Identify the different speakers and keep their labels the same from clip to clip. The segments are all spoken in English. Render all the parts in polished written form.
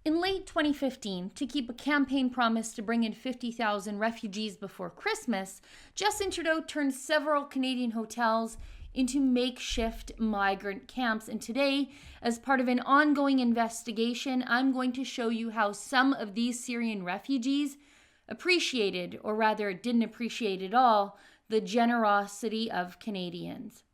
Speaker 1: In late 2015, to keep a campaign promise to bring in 50,000 refugees before Christmas, Justin Trudeau turned several Canadian hotels into makeshift migrant camps. And today, as part of an ongoing investigation, I'm going to show you how some of these Syrian refugees appreciated, or rather didn't appreciate at all, the generosity of Canadians.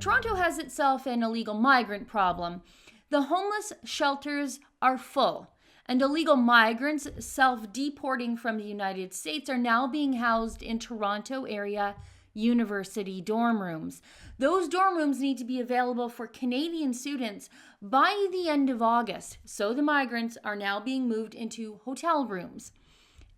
Speaker 1: Toronto has itself an illegal migrant problem. The homeless shelters are full, and illegal migrants self-deporting from the United States are now being housed in Toronto area university dorm rooms. Those dorm rooms need to be available for Canadian students by the end of August, so the migrants are now being moved into hotel rooms.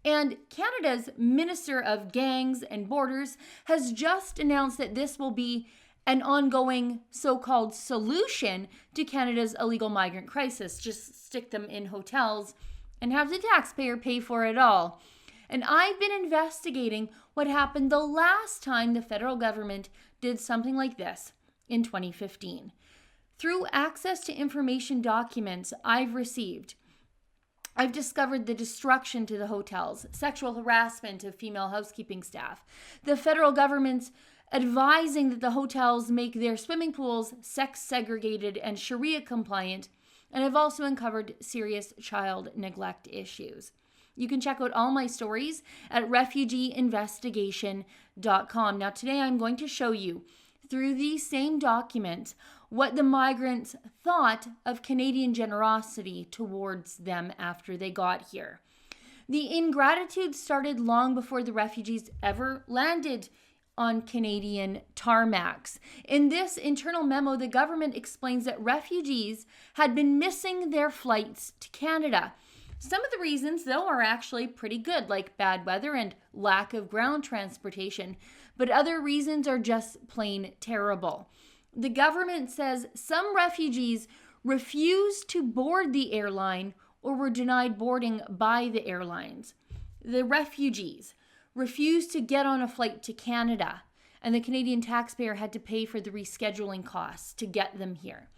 Speaker 1: And Canada's Minister of Gangs and Borders has just announced that this will be an ongoing so-called solution to Canada's illegal migrant crisis. Just stick them in hotels and have the taxpayer pay for it all. And I've been investigating what happened the last time the federal government did something like this in 2015. Through access to information documents I've received, I've discovered the destruction to the hotels, sexual harassment of female housekeeping staff, the federal government's advising that the hotels make their swimming pools sex segregated and Sharia compliant, and I've also uncovered serious child neglect issues. You can check out all my stories at refugeeinvestigation.com. Now today I'm going to show you through these same documents what the migrants thought of Canadian generosity towards them after they got here. The ingratitude started long before the refugees ever landed on Canadian tarmacs. In this internal memo, the government explains that refugees had been missing their flights to Canada. Some of the reasons, though, are actually pretty good, like bad weather and lack of ground transportation, but other reasons are just plain terrible. The government says some refugees refused to board the airline or were denied boarding by the airlines. The refugees refused to get on a flight to Canada, and the Canadian taxpayer had to pay for the rescheduling costs to get them here.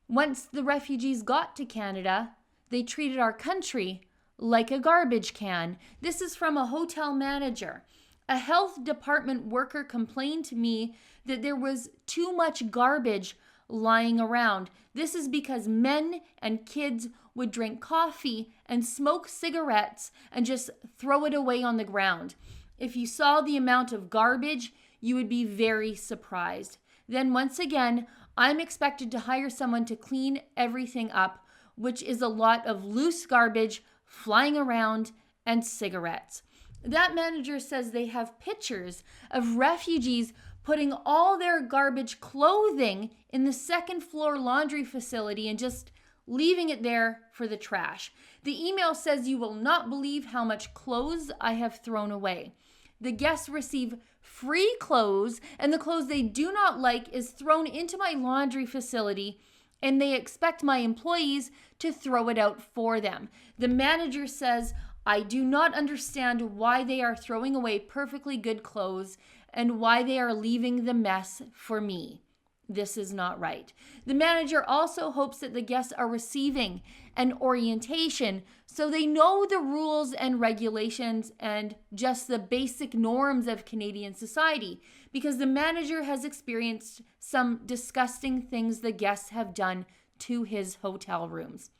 Speaker 1: Once the refugees got to Canada, they treated our country like a garbage can. This is from a hotel manager. A health department worker complained to me that there was too much garbage lying around. This is because men and kids would drink coffee and smoke cigarettes and just throw it away on the ground. If you saw the amount of garbage, you would be very surprised. Then once again, I'm expected to hire someone to clean everything up, which is a lot of loose garbage flying around and cigarettes. That manager says they have pictures of refugees putting all their garbage clothing in the second floor laundry facility and just leaving it there for the trash. The email says, "You will not believe how much clothes I have thrown away. The guests receive free clothes, and the clothes they do not like is thrown into my laundry facility, and they expect my employees to throw it out for them." The manager says, "I do not understand why they are throwing away perfectly good clothes and why they are leaving the mess for me. This is not right." The manager also hopes that the guests are receiving an orientation so they know the rules and regulations and just the basic norms of Canadian society, because the manager has experienced some disgusting things the guests have done to his hotel rooms.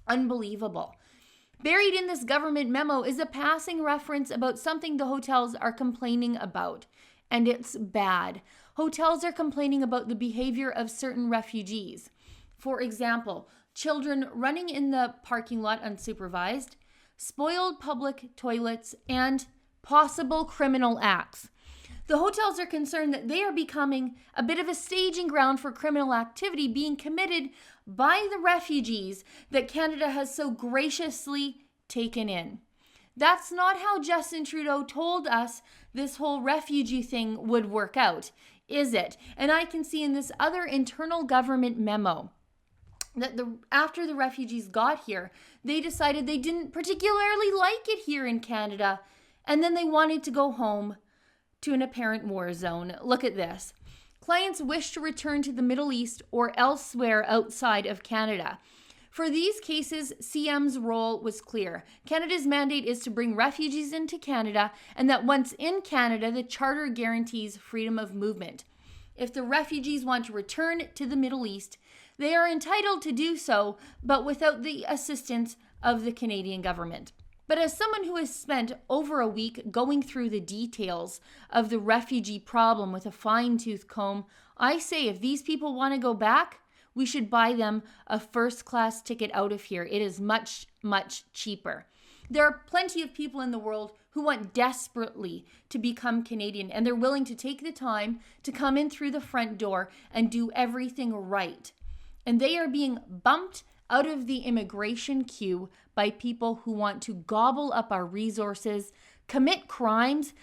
Speaker 1: Unbelievable. Buried in this government memo is a passing reference about something the hotels are complaining about, and it's bad. Hotels are complaining about the behavior of certain refugees. For example, children running in the parking lot unsupervised, spoiled public toilets, and possible criminal acts. The hotels are concerned that they are becoming a bit of a staging ground for criminal activity being committed by the refugees that Canada has so graciously taken in. That's not how Justin Trudeau told us this whole refugee thing would work out, is it? And I can see in this other internal government memo that after the refugees got here, they decided they didn't particularly like it here in Canada, and then they wanted to go home to an apparent war zone. Look at this. clients wish to return to the Middle East or elsewhere outside of Canada. For these cases, CM's role was clear. Canada's mandate is to bring refugees into Canada, and that once in Canada, the Charter guarantees freedom of movement. If the refugees want to return to the Middle East, they are entitled to do so, but without the assistance of the Canadian government. But as someone who has spent over a week going through the details of the refugee problem with a fine-tooth comb, I say if these people want to go back, we should buy them a first-class ticket out of here. It is much, much cheaper. There are plenty of people in the world who want desperately to become Canadian, and they're willing to take the time to come in through the front door and do everything right. And they are being bumped out of the immigration queue by people who want to gobble up our resources, commit crimes,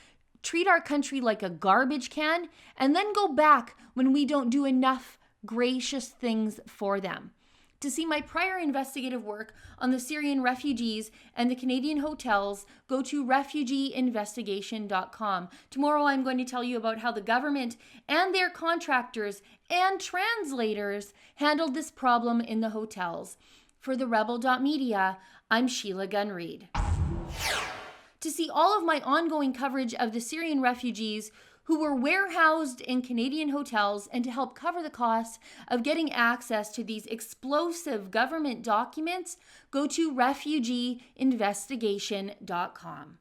Speaker 1: treat our country like a garbage can, and then go back when we don't do enough gracious things for them. To see my prior investigative work on the Syrian refugees and the Canadian hotels, go to refugeeinvestigation.com. Tomorrow I'm going to tell you about how the government and their contractors and translators handled this problem in the hotels. For the Rebel.media, I'm Sheila Gunn Reid. To see all of my ongoing coverage of the Syrian refugees who were warehoused in Canadian hotels, and to help cover the cost of getting access to these explosive government documents, go to refugeeinvestigation.com.